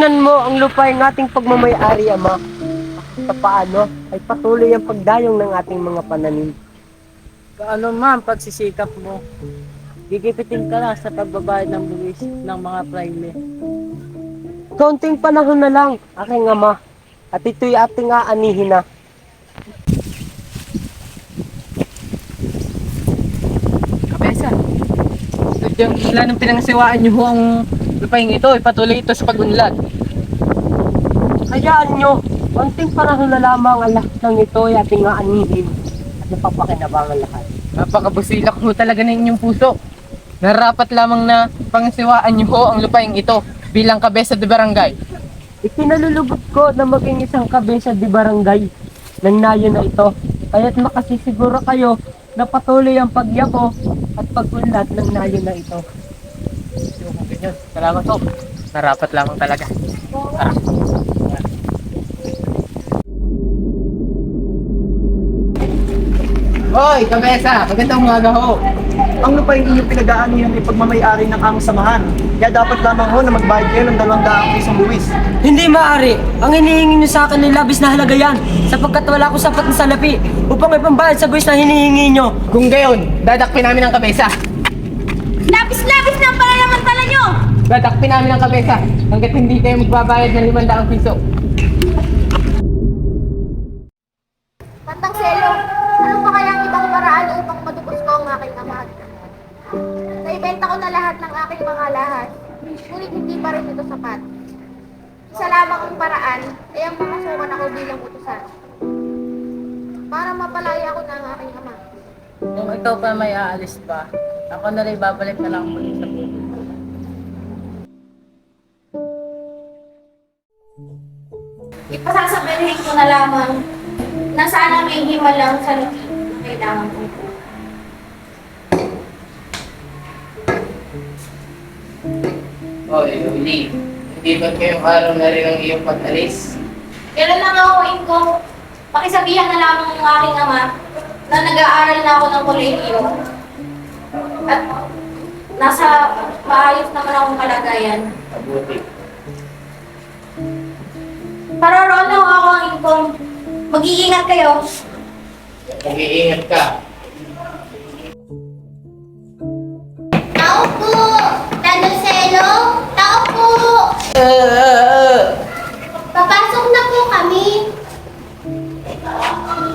tingnan mo ang lupaing ating pagmamay-ari, Ama. Sa paano ay patuloy ang pagdayong ng ating mga pananim. Kaano man pagsisikap mo, gigipitin ka na sa pagbabayad ng buwis ng mga praile. Kaunting panahon na lang, aking Ama, at ito'y ating aanihin na. Kabesa, sadyang ilan ng pinangasiwaan niyo ho ang lupaing ito, ipatuloy ito sa pag-unlad. Hayaan nyo, kaunting panahon na lamang ang lahat ng ito ay ating aanihin at napapakinabangan lahat. Napakabusilak ho talaga ng inyong puso. Narapat lamang na pangasiwaan niyo ho ang lupaing ito bilang kabesa de barangay. Ikinalulubot ko na maging isang kabesa di barangay ng nayo na ito. Kaya't makasisiguro kayo na patuloy ang pagyako at pag-unlad ng nayo na ito. Yung ganyan. Salamat ho. Narapat lamang talaga. Tara. Hoy, kabesa! Magandang umaga ho! Ang lupaing inyong pinag-aanihan ay pagmamay-ari ng aming samahan. Kaya dapat lamang ho na magbayad kayo ng 200 pisong buwis. Hindi maaari. Ang hinihingi niyo sa akin ay labis na halaga yan sapagkat wala akong sapat na salapi upang ipambayad sa buwis na hinihingi niyo. Kung gayon, dadakpin namin ang kabesa. Labis-labis na ang pananamantala nyo! Dadakpin namin ang kabesa hanggat hindi kayo magbabayad ng 500 piso. Tantang Selo, ano pa kaya ang ibang paraan upang matubos ko ang aking ama? Naibenta ko na lahat ng aking mga lahas, ngunit hindi pa rin ito sapat. Isa lamang ang paraan ay ang makasukan ako bilang utusan para mapalaya ako ng aking ama. Kung ikaw pa may aalis pa, ako na rin babalik na lang muli sa buhay. Ipasasabihin ko na lamang na sana may hiwalang saluki na kailangan ko. Hoy, Luli, hindi ba't ngayong araw na rin ang iyong pag-alis? Kailan lang ako, Inko? Pakisabihan na lamang ng aking ama na nag-aaral na ako ng kolehiyo. At nasa maayos naman akong kalagayan. Mabuti. Paroroon na ako, Inko. Mag-iingat kayo. Mag-iingat ka. Tao po! Tanuselo! Tao po! Papasok na po kami.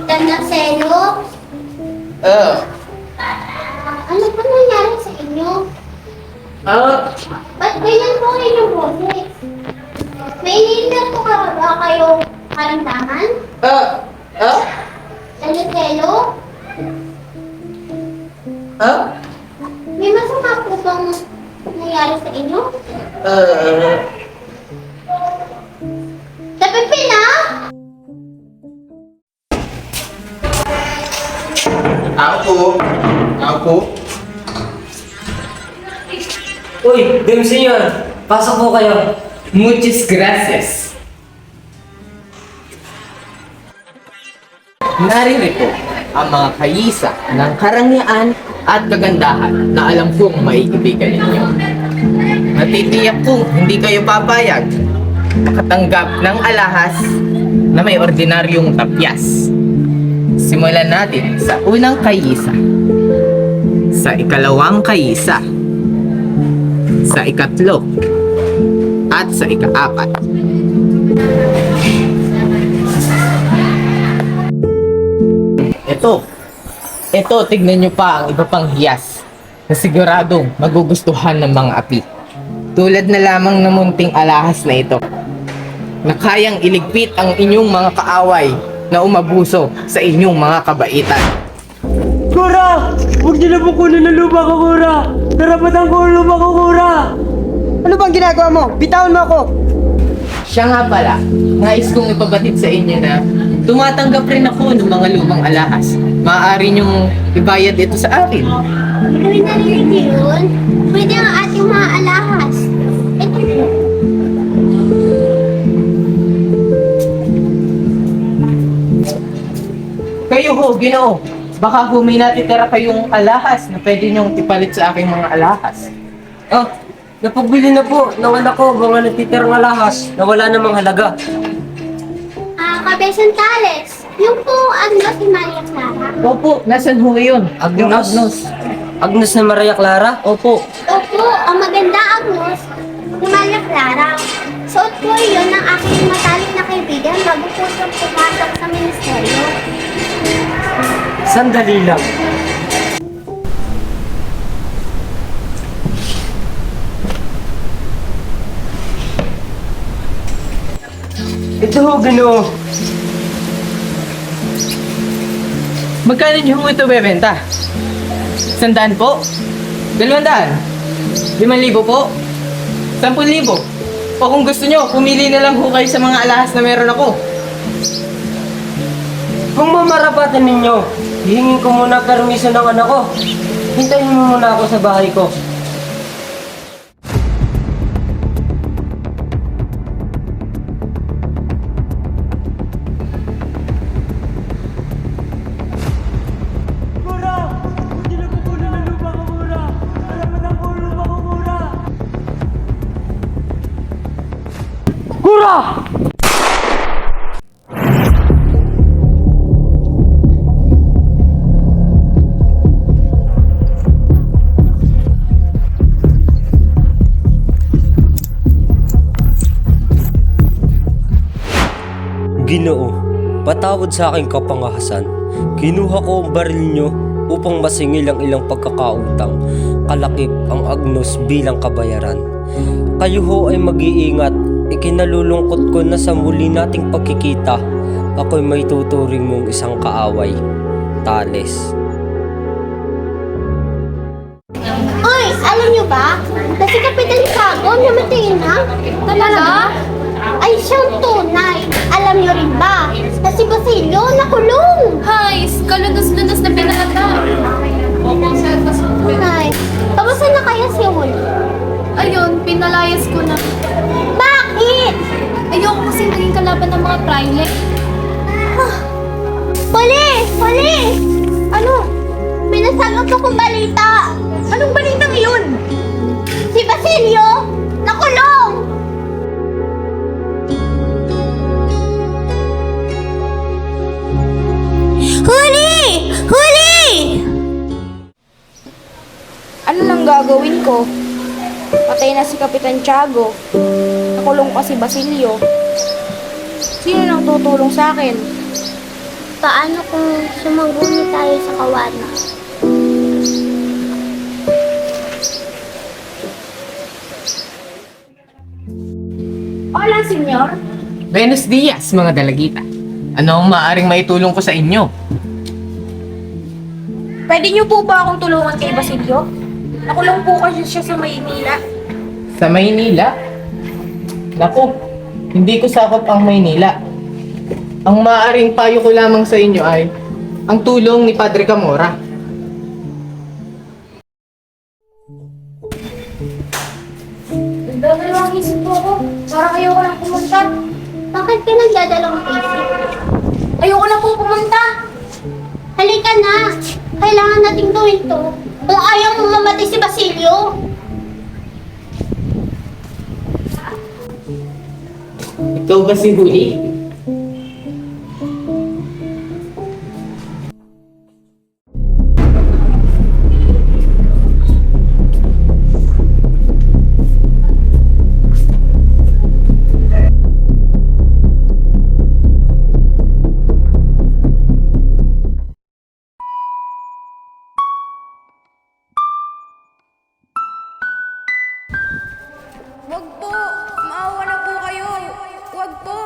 Tanuselo? Ano ba nangyari sa inyo? Ba't ganyan po ang inyong boses? May iniinda po ba kayo karamdaman? Tanuselo? May masama po bang nangyari sa inyo? Dapat pina? Ako po. Uy, Dem Senyor, pasok po kayo. Muchas gracias. Naririto ang mga kayisa ng karangyaan at kagandahan na alam kong maiibigan ninyo. Natitiyak kong hindi kayo papayag makatanggap ng alahas na may ordinaryong tapyas. Simulan natin sa unang kayisa, sa ikalawang kayisa, sa ikatlo, at sa ikaapat. Ito, tignan nyo pa ang iba pang hiyas na siguradong magugustuhan ng mga api. Tulad na lamang ng munting alahas na ito, na kayang iligpit ang inyong mga kaaway na umabuso sa inyong mga kabaitan. Kura! Huwag niyo na po kunin ang lupa ko, Kura! Karapatan ko ang lupa ko, Kura! Ano bang ginagawa mo? Bitawan mo ako! Siya nga pala, nais kong ipabatid sa inyo na tumatanggap rin ako ng mga lumang alahas. Maaari niyong ibayad ito sa akin. Gawin na rin yun. Pwede ang ating mga alahas. Ito po. Kayo ho, Ginoo, baka ho may natitira kayong alahas na pwede niyong ipalit sa aking mga alahas. Oh, Napagbili na po ng anak ko mga natitirang alahas na wala namang halaga. Kabesan Tales, yung po Agnos si Maria Clara. Opo, nasan ho yun? Yung Agnos. Agnos na Maria Clara? Opo. Opo, ang maganda Agnos si Maria Clara. Suot po yun ng aking matalik na kaibigan bago po siyang pumasok sa ministeryo. Sandali lang. Ito ho, Ginoo. Magkano niyo ho ito bebenta? 100 po? 200? 5,000 po? 10,000? O kung gusto niyo, pumili na lang ho kayo sa mga alahas na meron ako. Kung mamarapatan ninyo, hihingin ko muna permiso ng anak ko. Hintayin mo muna ako sa bahay ko. Hura! Ginoo, patawad sa aking kapangahasan. Kinuha ko ang baril niyo upang masingil ang ilang pagkakautang. Kalakip ang Agnos bilang kabayaran. Kayo ho ay mag-iingat. Ikinalulungkot ko na sa muli nating pagkikita, ako'y may tuturing mong isang kaaway. Tales. Uy, alam niyo ba? Na si Kapitan Tiago namatay na. Talaga? Ay, siyang tunay. Alam niyo rin ba? Na si Basilio nakulong. Hay, kalunos-lunos na pinalata. Ay, kamusta na kaya si Huli? Ayun, pinalayas ko na. Bakit? Ayoko kasi naging kalaban ng mga praile. Huli! Huli! Ano? May nasagot akong balita. Anong balita ngayon? Si Basilio nakulong! Huli! Huli! Ano nang gagawin ko? Patay na si Kapitan Tiago. Nakulong pa si Basilio. Sino nang tutulong sa akin? Paano kung sumangguni tayo sa kawana? Hola, senyor. Buenos dias, mga dalagita. Ano ang maaaring maitulong ko sa inyo? Pwede niyo po ba akong tulungan kay Basilio? Nakulong po kasi siya sa Maynila. Sa Maynila? Naku, hindi ko sakop ang Maynila. Ang maaaring payo ko lamang sa inyo ay ang tulong ni Padre Camora. Nagdadalawang isip po ako. Parang ayoko lang pumunta. Bakit ka nagdadalawang isip? Ayoko na po pumunta. Halika na! Kailangan nating gawin to. Kung ayaw mo mamatay si Basilio. Ikaw ba si Huli? Wag po. Maawa na po kayo. Wag po.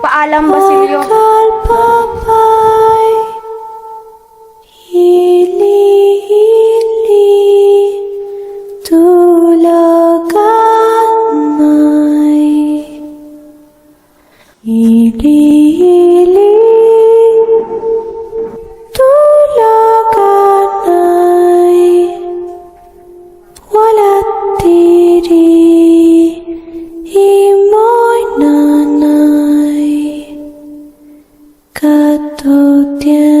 Paalam, Basilio. Tulaganay 天。